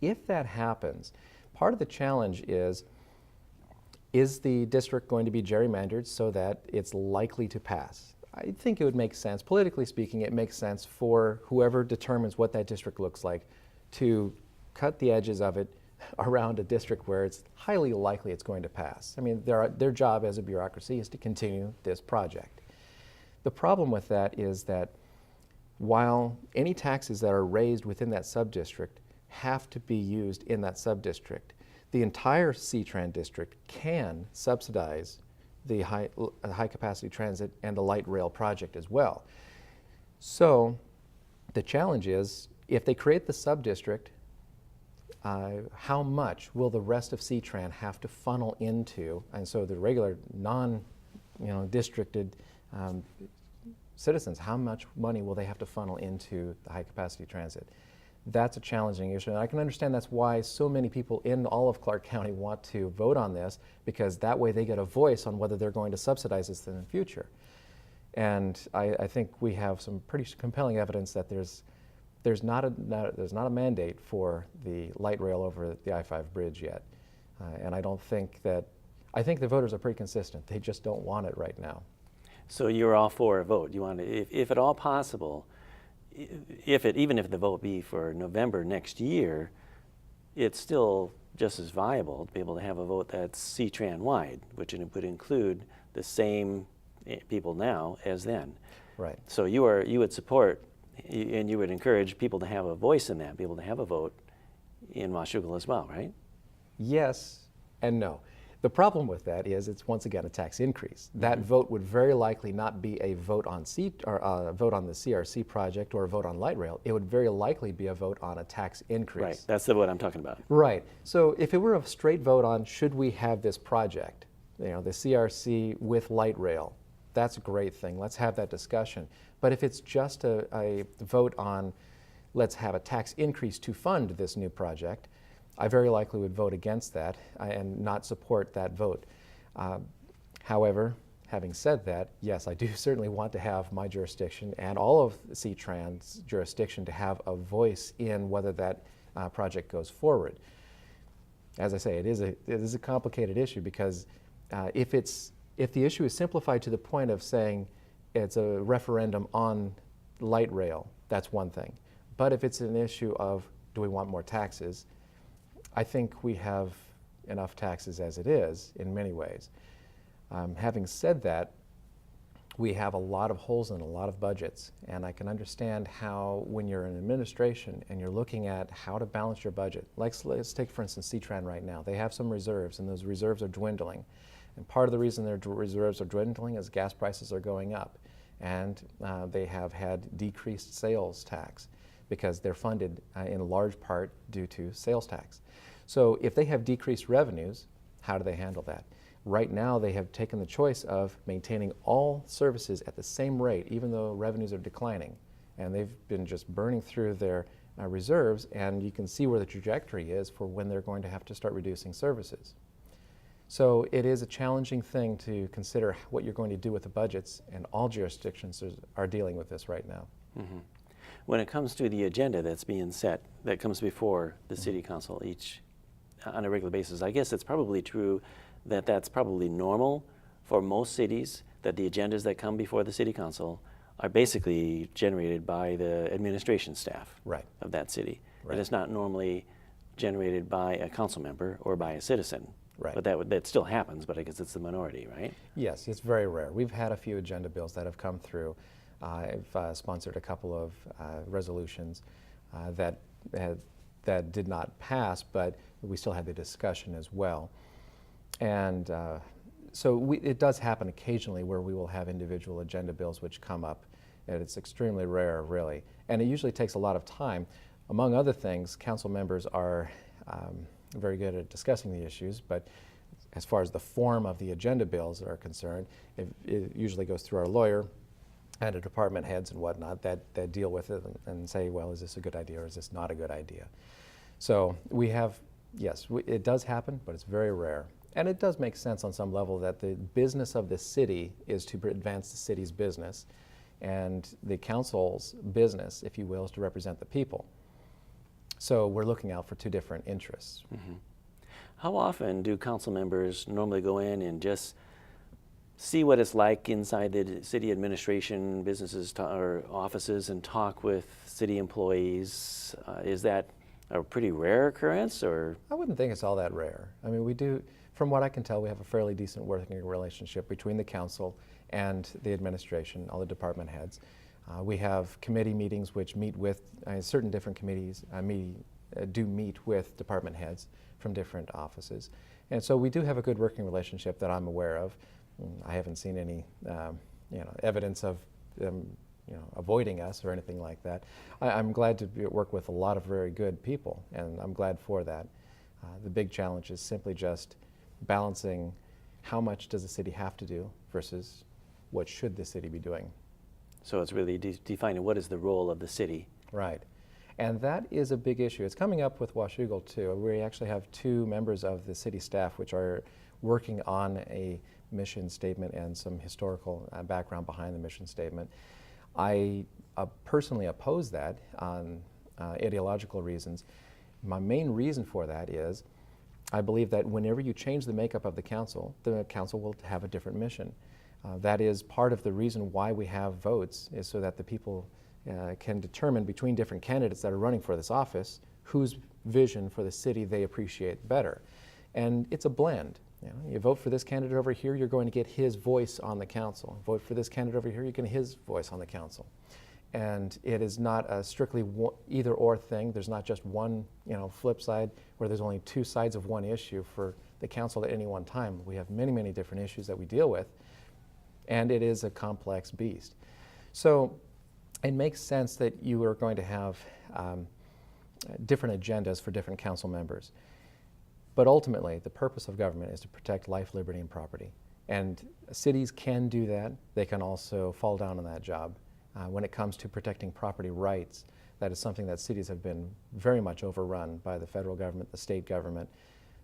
If that happens, part of the challenge is the district going to be gerrymandered so that it's likely to pass? I think it would make sense, politically speaking, it makes sense for whoever determines what that district looks like to cut the edges of it around a district where it's highly likely it's going to pass. I mean, their job as a bureaucracy is to continue this project. The problem with that is that while any taxes that are raised within that subdistrict have to be used in that subdistrict, the entire C-Tran district can subsidize the high capacity transit and the light rail project as well. So the challenge is, if they create the subdistrict, how much will the rest of C-Tran have to funnel into, and so the regular districted citizens, how much money will they have to funnel into the high capacity transit? That's a challenging issue, and I can understand that's why so many people in all of Clark County want to vote on this, because that way they get a voice on whether they're going to subsidize this in the future. And I think we have some pretty compelling evidence that there's not a mandate for the light rail over the I-5 bridge yet. And I think the voters are pretty consistent. They just don't want it right now. So you're all for a vote. You want to, if at all possible, even if the vote be for November next year, it's still just as viable to be able to have a vote that's C-Tran wide, which would include the same people now as then. Right. So you would support and you would encourage people to have a voice in that, be able to have a vote in Washougal as well, right? Yes and no. The problem with that is it's once again a tax increase. That vote would very likely not be a vote on vote on the CRC project or a vote on light rail. It would very likely be a vote on a tax increase. Right, that's the vote I'm talking about. Right. So if it were a straight vote on should we have this project, the CRC with light rail, that's a great thing. Let's have that discussion. But if it's just a vote on let's have a tax increase to fund this new project, I very likely would vote against that and not support that vote. However, having said that, yes, I do certainly want to have my jurisdiction and all of C-Tran's jurisdiction to have a voice in whether that project goes forward. As I say, it is a complicated issue because if the issue is simplified to the point of saying it's a referendum on light rail, that's one thing. But if it's an issue of do we want more taxes, I think we have enough taxes as it is in many ways. Having said that, we have a lot of holes in a lot of budgets, and I can understand how when you're in administration and you're looking at how to balance your budget, let's take for instance C-Tran right now. They have some reserves and those reserves are dwindling. And part of the reason their reserves are dwindling is gas prices are going up, and they have had decreased sales tax because they're funded in large part due to sales tax. So if they have decreased revenues, how do they handle that? Right now they have taken the choice of maintaining all services at the same rate even though revenues are declining. And they've been just burning through their reserves, and you can see where the trajectory is for when they're going to have to start reducing services. So it is a challenging thing to consider what you're going to do with the budgets, and all jurisdictions are dealing with this right now. Mm-hmm. When it comes to the agenda that's being set, that comes before the City Council on a regular basis, I guess it's probably true that that's probably normal for most cities, that the agendas that come before the City Council are basically generated by the administration staff of that city. Right. And it's not normally generated by a council member or by a citizen. Right. But that still happens, but I guess it's the minority, right? Yes, it's very rare. We've had a few agenda bills that have come through. I've sponsored a couple of resolutions that did not pass, but we still had the discussion as well. And so it does happen occasionally where we will have individual agenda bills which come up, and it's extremely rare, really. And it usually takes a lot of time. Among other things, council members are very good at discussing the issues, but as far as the form of the agenda bills are concerned, it usually goes through our lawyer and the department heads and whatnot that deal with it and say, well, is this a good idea or is this not a good idea? So we have, yes, it does happen, but it's very rare. And it does make sense on some level that the business of the city is to advance the city's business, and the council's business, if you will, is to represent the people. So we're looking out for two different interests. How often do council members normally go in and just see what it's like inside the city administration, businesses or offices, and talk with city employees? Is that a pretty rare occurrence, or? I wouldn't think it's all that rare. I mean, we do, from what I can tell, we have a fairly decent working relationship between the council and the administration, all the department heads. We have committee meetings which meet with, certain different committees do meet with department heads from different offices. And so we do have a good working relationship that I'm aware of. I haven't seen any evidence of them avoiding us or anything like that. I'm glad to work with a lot of very good people, and I'm glad for that. The big challenge is simply just balancing how much does the city have to do versus what should the city be doing. So it's really defining what is the role of the city. Right. And that is a big issue. It's coming up with Washougal too. We actually have two members of the city staff which are working on a mission statement and some historical background behind the mission statement. I personally oppose that on ideological reasons. My main reason for that is I believe that whenever you change the makeup of the council will have a different mission. That is part of the reason why we have votes, is so that the people can determine between different candidates that are running for this office whose vision for the city they appreciate better. And it's a blend. You vote for this candidate over here, you're going to get his voice on the council. Vote for this candidate over here, you get his voice on the council. And it is not a strictly either or thing. There's not just one flip side where there's only two sides of one issue for the council at any one time. We have many, many different issues that we deal with, and it is a complex beast. So it makes sense that you are going to have different agendas for different council members. But ultimately, the purpose of government is to protect life, liberty, and property. And cities can do that. They can also fall down on that job. When it comes to protecting property rights, that is something that cities have been very much overrun by the federal government, the state government.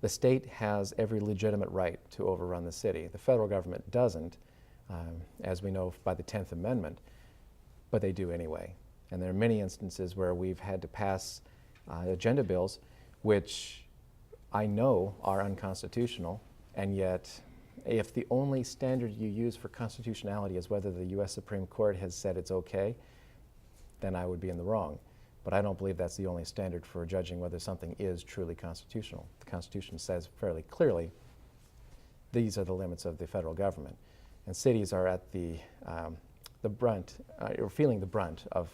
The state has every legitimate right to overrun the city. The federal government doesn't, as we know by the 10th Amendment, but they do anyway. And there are many instances where we've had to pass agenda bills which I know are unconstitutional, and yet if the only standard you use for constitutionality is whether the U.S. Supreme Court has said it's okay, then I would be in the wrong. But I don't believe that's the only standard for judging whether something is truly constitutional. The Constitution says fairly clearly these are the limits of the federal government, and cities are at the brunt, or feeling the brunt of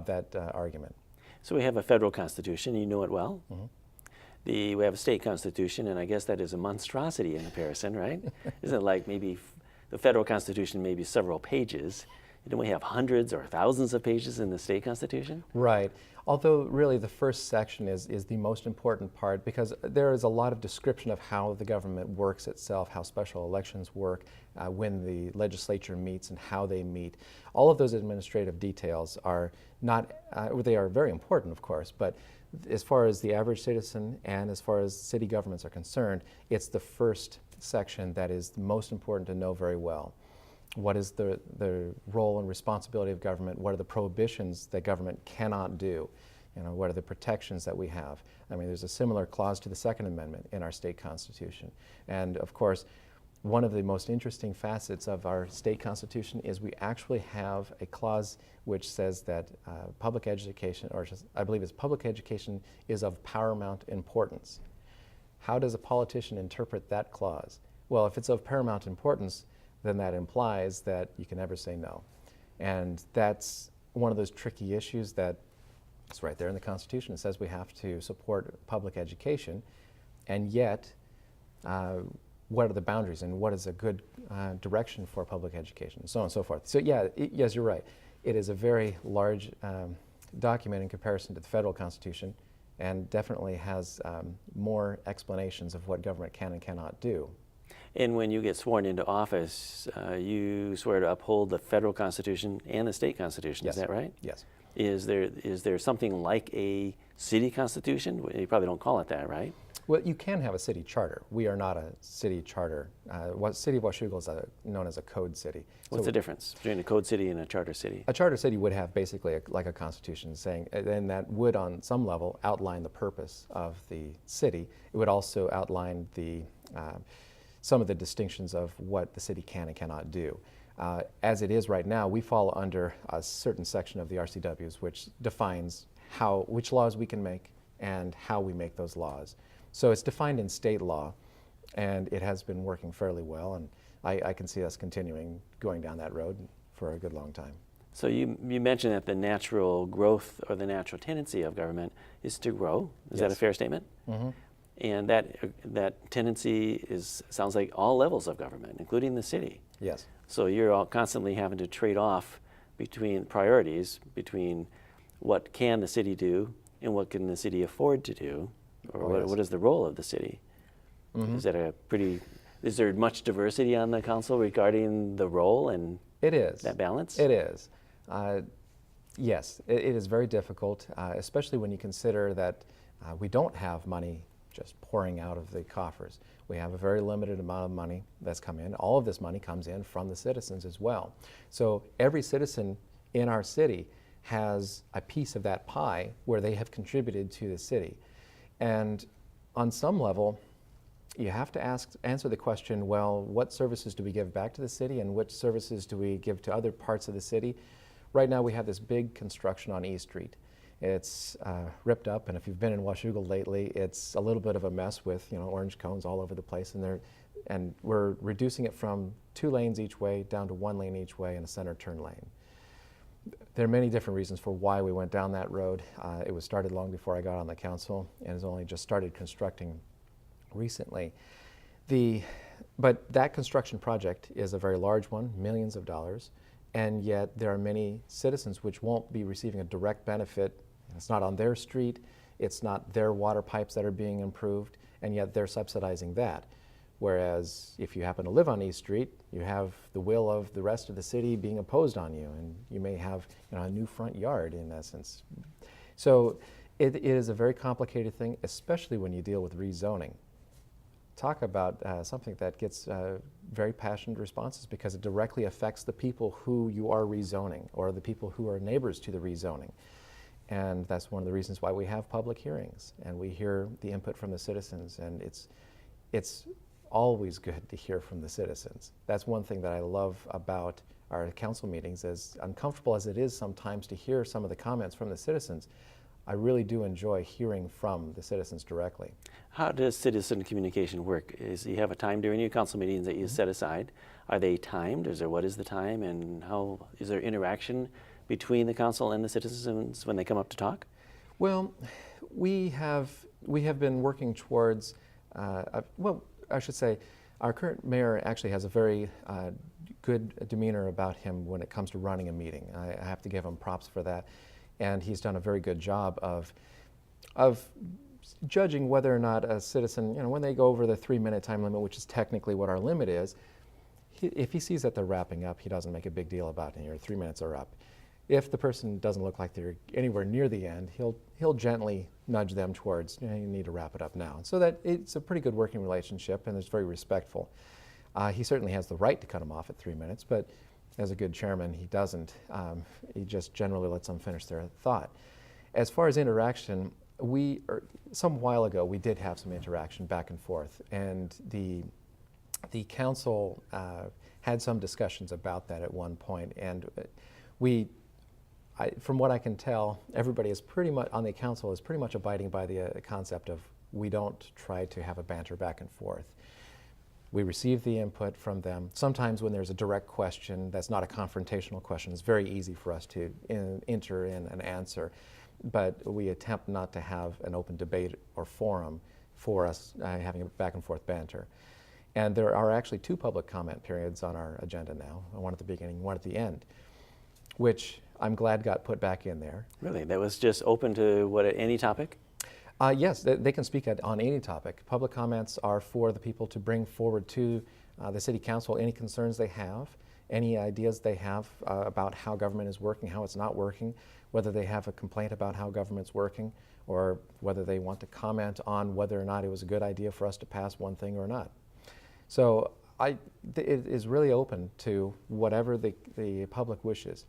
that argument. So we have a federal constitution, you know it well. Mm-hmm. We have a state constitution, and I guess that is a monstrosity in comparison, right? Isn't it like maybe the federal constitution maybe several pages? Don't we have hundreds or thousands of pages in the state constitution? Right. Although really the first section is the most important part, because there is a lot of description of how the government works itself, how special elections work, when the legislature meets and how they meet. All of those administrative details are not, they are very important of course, but as far as the average citizen and as far as city governments are concerned, it's the first section that is the most important to know very well. What is the role and responsibility of government? What are the prohibitions that government cannot do? What are the protections that we have? I mean, there's a similar clause to the Second Amendment in our state constitution. And of course, one of the most interesting facets of our state constitution is we actually have a clause which says that public education, or I believe it's public education, is of paramount importance. How does a politician interpret that clause? Well, if it's of paramount importance, then that implies that you can never say no. And that's one of those tricky issues that it's right there in the Constitution. It says we have to support public education, and yet what are the boundaries and what is a good direction for public education, and so on and so forth. So yeah, yes, you're right. It is a very large document in comparison to the federal Constitution, and definitely has more explanations of what government can and cannot do. And when you get sworn into office, you swear to uphold the federal Constitution and the state Constitution, Yes. Is that right? Yes. Is there something like a city constitution? You probably don't call it that, right? Well, you can have a city charter. We are not a city charter. City of Washougal is known as a code city. What's the difference between a code city and a charter city? A charter city would have basically like a constitution saying, and that would on some level outline the purpose of the city. It would also outline some of the distinctions of what the city can and cannot do. As it is right now, we fall under a certain section of the RCWs which defines which laws we can make and how we make those laws. So it's defined in state law, and it has been working fairly well, and I can see us continuing going down that road for a good long time. So you mentioned that the natural growth or the natural tendency of government is to grow. Is that a fair statement? Mm-hmm. And that tendency sounds like all levels of government, including the city. Yes. So you're all constantly having to trade off between priorities, between what can the city do and what can the city afford to do, or what is the role of the city? Mm-hmm. Is there much diversity on the council regarding the role and that balance? It is. Yes, it is very difficult, especially when you consider that we don't have money just pouring out of the coffers. We have a very limited amount of money that's come in. All of this money comes in from the citizens as well. So every citizen in our city has a piece of that pie where they have contributed to the city. And on some level, you have to answer the question, well, what services do we give back to the city and which services do we give to other parts of the city? Right now we have this big construction on E Street. It's ripped up, and if you've been in Washougal lately, it's a little bit of a mess with orange cones all over the place, and we're reducing it from 2 lanes each way down to 1 lane each way and a center turn lane. There are many different reasons for why we went down that road. It was started long before I got on the council and has only just started constructing recently. But that construction project is a very large one, millions of dollars, and yet there are many citizens which won't be receiving a direct benefit. It's not on their street, it's not their water pipes that are being improved, and yet they're subsidizing that. Whereas if you happen to live on East Street, you have the will of the rest of the city being opposed on you, and you may have a new front yard in essence. So it is a very complicated thing, especially when you deal with rezoning. Talk about something that gets very passionate responses because it directly affects the people who you are rezoning or the people who are neighbors to the rezoning. And that's one of the reasons why we have public hearings and we hear the input from the citizens, and it's always good to hear from the citizens. That's one thing that I love about our council meetings, as uncomfortable as it is sometimes to hear some of the comments from the citizens. I really do enjoy hearing from the citizens directly. How does citizen communication work? You have a time during your council meetings that you set aside. Are they timed? What is the time, and how is there interaction between the council and the citizens when they come up to talk? Well, we have been working towards I should say, our current mayor actually has a very good demeanor about him when it comes to running a meeting. I have to give him props for that. And he's done a very good job of judging whether or not a citizen, when they go over the 3-minute time limit, which is technically what our limit is, if he sees that they're wrapping up, he doesn't make a big deal about it. Your 3 minutes are up. If the person doesn't look like they're anywhere near the end, he'll gently nudge them towards, you need to wrap it up now. So that it's a pretty good working relationship, and it's very respectful. He certainly has the right to cut them off at 3 minutes, but as a good chairman, he doesn't. He just generally lets them finish their thought. As far as interaction, some while ago, we did have some interaction back and forth, and the council had some discussions about that at one point, and from what I can tell, everybody is pretty much on the council is pretty much abiding by the concept of we don't try to have a banter back and forth. We receive the input from them. Sometimes when there's a direct question that's not a confrontational question, it's very easy for us to enter in an answer. But we attempt not to have an open debate or forum for us having a back and forth banter. And there are actually 2 public comment periods on our agenda now, one at the beginning, one at the end, which I'm glad got put back in there. Really? That was just open to any topic? Yes, they can speak on any topic. Public comments are for the people to bring forward to the City Council any concerns they have, any ideas they have about how government is working, how it's not working, whether they have a complaint about how government's working, or whether they want to comment on whether or not it was a good idea for us to pass one thing or not. So it is really open to whatever the public wishes.